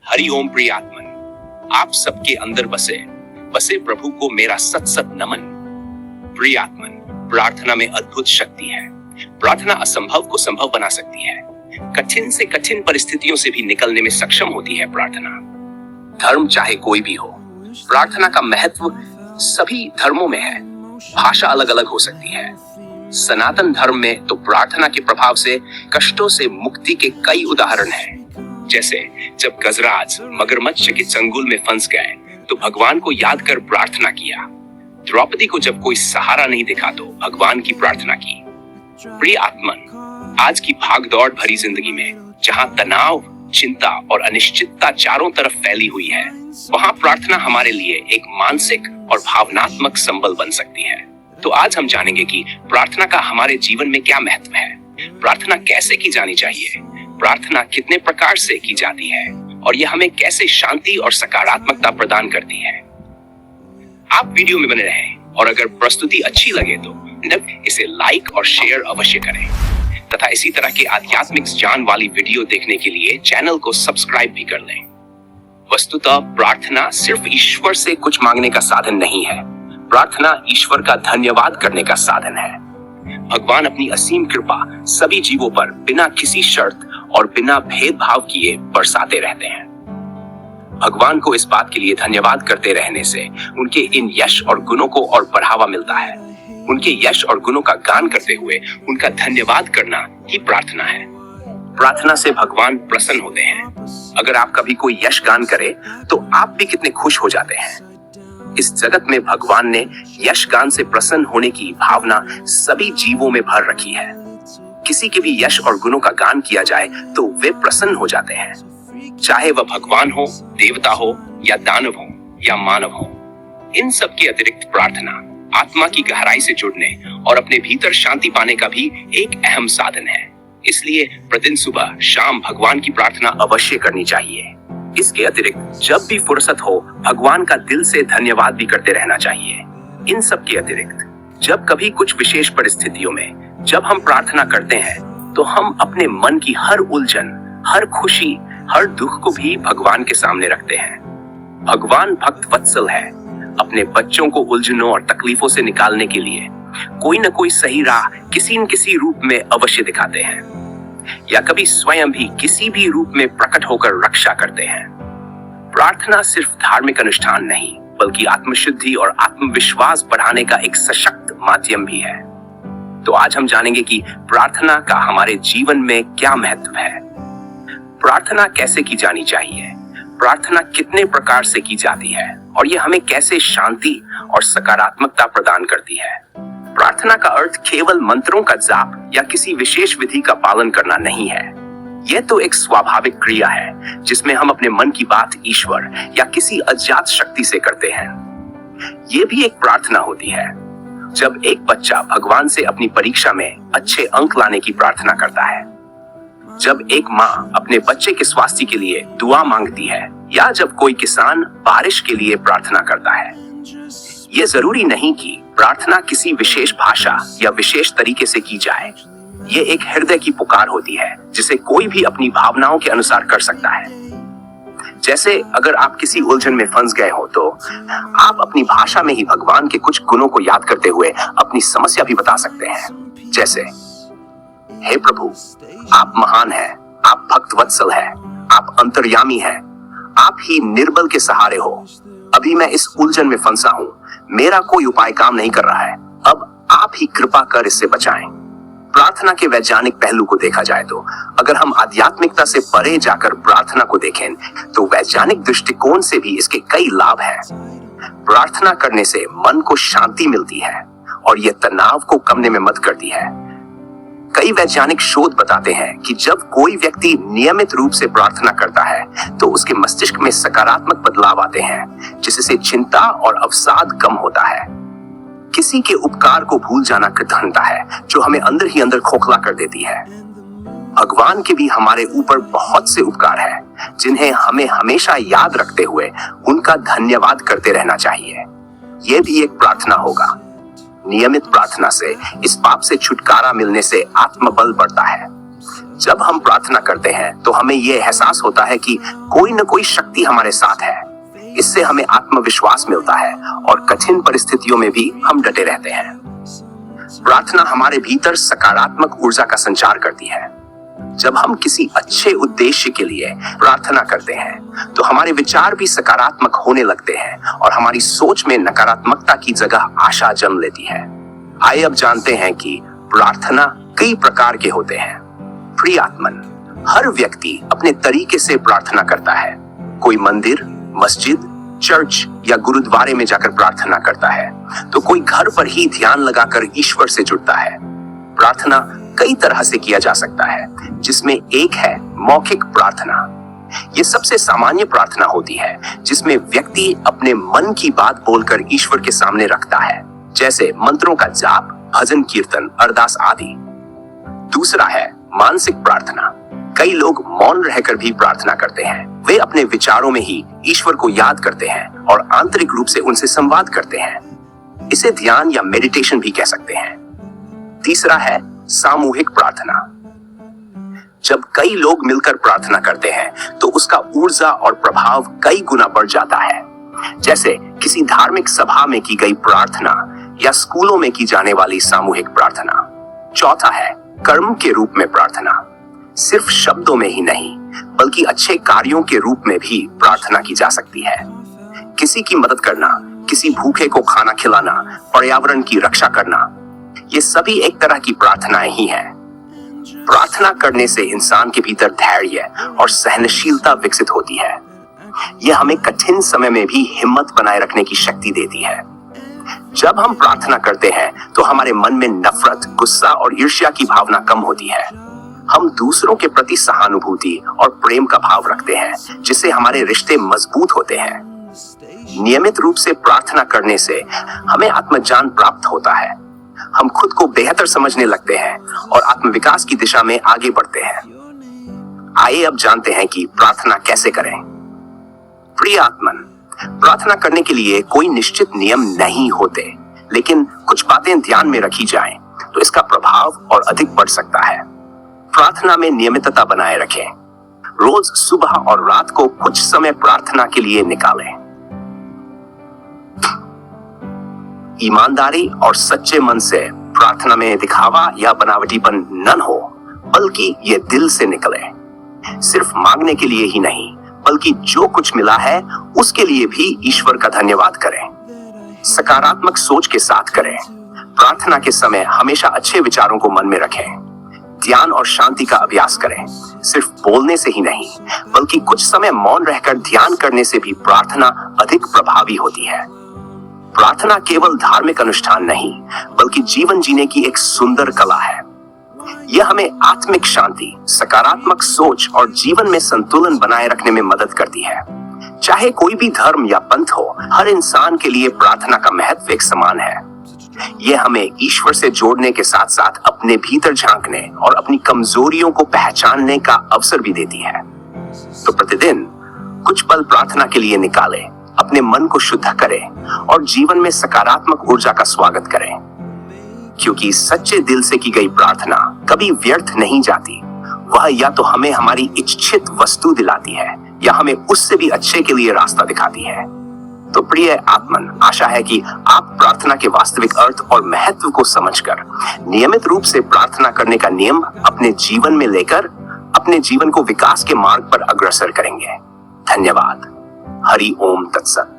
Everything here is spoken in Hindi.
हरि ओम प्रियात्मन, आप सबके अंदर बसे प्रभु को मेरा सत सत नमन। प्रियात्मन, प्रार्थना में अद्भुत शक्ति है। प्रार्थना असंभव को संभव बना सकती है। कठिन से कठिन परिस्थितियों से भी निकलने में सक्षम होती है प्रार्थना। धर्म चाहे कोई भी हो, प्रार्थना का महत्व सभी धर्मों में है। भाषा अलग अलग हो सकती है। सनातन धर्म में तो प्रार्थना के प्रभाव से कष्टों से मुक्ति के कई उदाहरण हैं। जैसे जब गजराज मगरमच्छ के चंगुल में फंस गए तो भगवान को याद कर प्रार्थना किया। द्रौपदी को जब कोई सहारा नहीं दिखा तो भगवान की प्रार्थना की। प्रिय आत्मन, आज की भागदौड़ भरी जिंदगी में जहां तनाव, चिंता और अनिश्चितता चारों तरफ फैली हुई है, वहां प्रार्थना हमारे लिए एक मानसिक और भावनात्मक संबल बन सकती है। तो आज हम जानेंगे कि प्रार्थना का हमारे जीवन में क्या महत्व है, प्रार्थना कैसे की जानी चाहिए, प्रार्थना कितने प्रकार से की जाती है और यह हमें कैसे शांति और सकारात्मकता प्रदान करती है। आप वीडियो में बने रहें और अगर प्रस्तुति अच्छी लगे तो इसे लाइक और शेयर अवश्य करें तथा इसी तरह के आध्यात्मिक ज्ञान वाली वीडियो देखने के लिए चैनल को सब्सक्राइब भी कर लें। वस्तुतः प्रार्थना सिर्फ ईश्वर से कुछ मांगने का साधन नहीं है। प्रार्थना ईश्वर का धन्यवाद करने का साधन है। भगवान अपनी असीम कृपा सभी जीवों पर बिना किसी शर्त और बिना भेदभाव किए बरसाते रहते हैं। भगवान को इस बात के लिए धन्यवाद करते रहने से उनके इन यश और गुणों को और बढ़ावा मिलता है। उनके यश और गुणों का गान करते हुए उनका धन्यवाद करना ही प्रार्थना है। प्रार्थना से भगवान प्रसन्न होते हैं। अगर आप कभी कोई यश गान करें तो आप भी कितने खुश हो जाते हैं। इस जगत में भगवान ने यश गान से प्रसन्न होने की भावना सभी जीवों में भर रखी है। किसी के भी यश और गुणों का गान किया जाए तो वे प्रसन्न हो जाते हैं, चाहे वह भगवान हो, देवता हो या दानव हो या मानव हो। इन सब के अतिरिक्त प्रार्थना आत्मा की गहराई से जुड़ने और अपने भीतर शांति पाने का भी एक अहम साधन है। इसलिए प्रतिदिन सुबह शाम भगवान की प्रार्थना अवश्य करनी चाहिए। इसके अतिरिक्त जब भी फुर्सत हो भगवान का दिल से धन्यवाद भी करते रहना चाहिए। इन सब के अतिरिक्त जब कभी कुछ विशेष परिस्थितियों में जब हम प्रार्थना करते हैं तो हम अपने मन की हर उलझन, हर खुशी, हर दुख को भी भगवान के सामने रखते हैं। भगवान भक्त वत्सल है। अपने बच्चों को उलझनों और तकलीफों से निकालने के लिए कोई न कोई सही राह किसी न किसी रूप में अवश्य दिखाते हैं या कभी स्वयं भी किसी भी रूप में प्रकट होकर रक्षा करते हैं। प्रार्थना सिर्फ धार्मिक अनुष्ठान नहीं बल्कि आत्मशुद्धि और आत्मविश्वास बढ़ाने का एक सशक्त माध्यम भी है। तो आज हम जानेंगे कि प्रार्थना का हमारे जीवन में क्या महत्व है, प्रार्थना कैसे की जानी चाहिए, प्रार्थना कितने प्रकार से की जाती है और यह हमें कैसे शांति और सकारात्मकता प्रदान करती है। प्रार्थना का अर्थ केवल मंत्रों का जाप या किसी विशेष विधि का पालन करना नहीं है। यह तो एक स्वाभाविक क्रिया है जिसमें हम अपने मन की बात ईश्वर या किसी अज्ञात शक्ति से करते हैं। यह भी एक प्रार्थना होती है। जब एक बच्चा भगवान से अपनी परीक्षा में अच्छे अंक लाने की प्रार्थना करता है, जब एक माँ अपने बच्चे के स्वास्थ्य के लिए दुआ मांगती है या जब कोई किसान बारिश के लिए प्रार्थना करता है। यह जरूरी नहीं कि प्रार्थना किसी विशेष भाषा या विशेष तरीके से की जाए। ये एक हृदय की पुकार होती है जिसे कोई भी अपनी भावनाओं के अनुसार कर सकता है। जैसे अगर आप किसी उलझन में फंस गए हो तो आप अपनी भाषा में ही भगवान के कुछ गुणों को याद करते हुए अपनी समस्या भी बता सकते हैं। जैसे, हे प्रभु, आप महान हैं, आप भक्त वत्सल हैं, आप अंतर्यामी हैं, आप ही निर्बल के सहारे हो। अभी मैं इस उलझन में फंसा हूँ, मेरा कोई उपाय काम नहीं कर रहा है, अब आप ही कृपा कर इससे बचाएं। प्रार्थना के वैज्ञानिक पहलू को देखा जाए तो अगर हम आध्यात्मिकता से परे जाकर प्रार्थना को देखें तो वैज्ञानिक दृष्टिकोण से भी इसके कई लाभ हैं। प्रार्थना करने से मन को शांति मिलती है और यह तनाव को कमने में मदद करती है। कई वैज्ञानिक शोध बताते हैं कि जब कोई व्यक्ति नियमित रूप से प्रार्थना करता है तो उसके मस्तिष्क में सकारात्मक बदलाव आते हैं जिससे चिंता और अवसाद कम होता है। किसी के उपकार को भूल जाना कृतज्ञता है जो हमें अंदर ही अंदर खोखला कर देती है। भगवान के भी हमारे ऊपर बहुत से उपकार हैं जिन्हें हमें हमेशा याद रखते हुए उनका धन्यवाद करते रहना चाहिए। यह भी एक प्रार्थना होगा। नियमित प्रार्थना से इस पाप से छुटकारा मिलने से आत्मबल बढ़ता है। जब हम प्रार्थना करते हैं तो हमें यह एहसास होता है कि कोई न कोई शक्ति हमारे साथ है। इससे हमें आत्मविश्वास मिलता है और कठिन परिस्थितियों में भी हम डटे रहते हैं। प्रार्थना हमारे भीतर सकारात्मक ऊर्जा का संचार करती है। जब हम किसी अच्छे उद्देश्य के लिए प्रार्थना करते हैं तो हमारे विचार भी सकारात्मक होने लगते हैं और हमारी सोच में नकारात्मकता की जगह आशा जन्म लेती है। आइए अब जानते हैं कि प्रार्थना कई प्रकार के होते हैं। प्रियात्मन, हर व्यक्ति अपने तरीके से प्रार्थना करता है। कोई मंदिर, मस्जिद, चर्च या गुरुद्वारे में जाकर प्रार्थना करता है, तो कोई घर पर ही ध्यान लगाकर ईश्वर से जुड़ता है। प्रार्थना कई तरह से किया जा सकता है, जिसमें एक है मौखिक प्रार्थना। ये सबसे सामान्य प्रार्थना होती है, जिसमें व्यक्ति अपने मन की बात बोलकर ईश्वर के सामने रखता है, जैसे मंत्रों का जाप, भजन कीर्तन, अरदास आदि। दूसरा है मानसिक प्रार्थना। कई लोग मौन रहकर भी प्रार्थना करते हैं। वे अपने विचारों में ही ईश्वर को याद करते हैं और आंतरिक रूप से उनसे संवाद करते हैं। इसे ध्यान या मेडिटेशन भी कह सकते हैं। तीसरा है सामूहिक प्रार्थना। जब कई लोग मिलकर प्रार्थना करते हैं तो उसका ऊर्जा और प्रभाव कई गुना बढ़ जाता है, जैसे किसी धार्मिक सभा में की गई प्रार्थना या स्कूलों में की जाने वाली सामूहिक प्रार्थना। चौथा है कर्म के रूप में प्रार्थना। सिर्फ शब्दों में ही नहीं, बल्कि अच्छे कार्यों के रूप में भी प्रार्थना की जा सकती है। किसी की मदद करना, किसी भूखे को खाना खिलाना, पर्यावरण की रक्षा करना, ये सभी एक तरह की प्रार्थनाएं ही हैं। प्रार्थना करने से इंसान के भीतर धैर्य और सहनशीलता विकसित होती है। यह हमें कठिन समय में भी हिम्मत बनाए रखने की शक्ति देती है। जब हम प्रार्थना करते हैं तो हमारे मन में नफरत, गुस्सा और ईर्ष्या की भावना कम होती है। हम दूसरों के प्रति सहानुभूति और प्रेम का भाव रखते हैं, जिससे हमारे रिश्ते मजबूत होते हैं। नियमित रूप से प्रार्थना करने से हमें आत्मज्ञान प्राप्त होता है। हम खुद को बेहतर समझने लगते हैं और आत्मविकास की दिशा में आगे बढ़ते हैं। आइए अब जानते हैं कि प्रार्थना कैसे करें। प्रिय आत्मन, प्रार्थना करने के लिए कोई निश्चित नियम नहीं होते, लेकिन कुछ बातें ध्यान में रखी जाएं तो इसका प्रभाव और अधिक बढ़ सकता है। प्रार्थना में नियमितता बनाए रखें। रोज सुबह और रात को कुछ समय प्रार्थना के लिए निकालें। ईमानदारी और सच्चे मन से प्रार्थना में दिखावा या बनावटीपन न हो, बल्कि ये दिल से निकले। सिर्फ मांगने के लिए ही नहीं, बल्कि जो कुछ मिला है उसके लिए भी ईश्वर का धन्यवाद करें। सकारात्मक सोच के साथ करें। प्रार्थना के समय हमेशा अच्छे विचारों को मन में रखें। ध्यान और शांति का अभ्यास करें। सिर्फ बोलने से ही नहीं, बल्कि कुछ समय मौन रहकर ध्यान करने से भी प्रार्थना अधिक प्रभावी होती है। प्रार्थना केवल धार्मिक अनुष्ठान नहीं, बल्कि जीवन जीने की एक सुंदर कला है। यह हमें आत्मिक शांति, सकारात्मक सोच और जीवन में संतुलन बनाए रखने में मदद करती है। चाहे कोई भी धर्म या पंथ हो, हर इंसान के लिए प्रार्थना का महत्व एक समान है। यह हमें ईश्वर से जोड़ने के साथ साथ अपने भीतर झांकने और अपनी कमजोरियों को पहचानने का अवसर भी देती है। तो प्रतिदिन कुछ पल प्रार्थना के लिए निकालें, अपने मन को शुद्ध करें और जीवन में सकारात्मक ऊर्जा का स्वागत करें, क्योंकि सच्चे दिल से की गई प्रार्थना कभी व्यर्थ नहीं जाती। वह या तो हमें हमारी इच्छित वस्तु दिलाती है या हमें उससे भी अच्छे के लिए रास्ता दिखाती है। तो प्रिय आत्मन, आशा है कि आप प्रार्थना के वास्तविक अर्थ और महत्व को समझकर नियमित रूप से प्रार्थना करने का नियम अपने जीवन में लेकर अपने जीवन को विकास के मार्ग पर अग्रसर करेंगे। धन्यवाद। हरि ओम तत्सत।